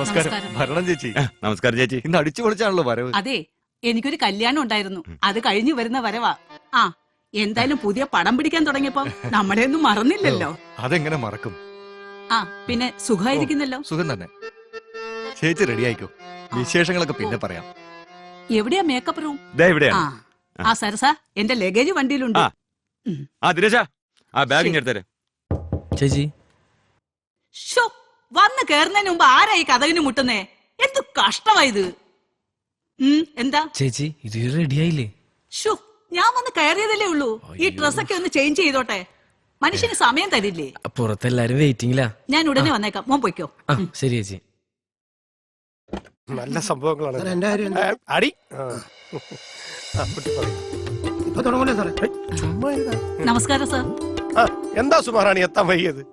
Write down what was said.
നമസ്കാരം. ഭരണം ചേച്ചി. നമസ്കാരം ചേച്ചി. ഇന്ന് അടിച്ചു പൊളിച്ചാണല്ലോ വരവ്. അതെ, എനിക്കൊരു കല്യാണം ഉണ്ടായിരുന്നു. അത് കഴിഞ്ഞു വരുന്ന വരവാ. ആ, എന്തായാലും പുതിയ പടം പിടിക്കാൻ തുടങ്ങിയപ്പോ നമ്മളെ ഒന്നും മറന്നില്ലല്ലോ. അതെങ്ങനെ മറക്കും? ആ, പിന്നെ സുഖമായിരിക്കുന്നല്ലോ. സുഖം തന്നെ. ചേച്ചി റെഡി ആയിക്കോ, വിശേഷങ്ങളൊക്കെ പിന്നെ പറയാം. എവിടെയാ മേക്കപ്പ് റൂം? ഇവിടെയാണ്. ആ സരസ, എന്റെ ലഗേജ് വണ്ടിയിലുണ്ട്. ദിനേശ, ആ ബാഗ് എടുത്തരാ. ചേച്ചി വന്ന് കേറുന്നതിന് മുമ്പ് ആരായി കഥകിന് മുട്ടുന്നേ? എന്ത് കഷ്ടമായത്. എന്താ ചേച്ചി ഇത് റെഡിയായില്ലേ? ഷോ, ഞാൻ വന്ന് കയറിയതല്ലേ ഉള്ളൂ. ഈ ഡ്രസ്സൊക്കെ ഒന്ന് ചേഞ്ച് ചെയ്തോട്ടെ. മനുഷ്യന് സമയം തരില്ലേ? പുറത്തെല്ലാരും വെയിറ്റിംഗിലാ. ഞാൻ ഉടനെ വന്നേക്കാം. മോൻ പൊയ്ക്കോ. ശരി ചേച്ചി. നല്ല സംഭവങ്ങളാണ്. അടി നമസ്കാരം സാർ. എന്താ സുമാറാണി എത്താൻ വൈകിയത്?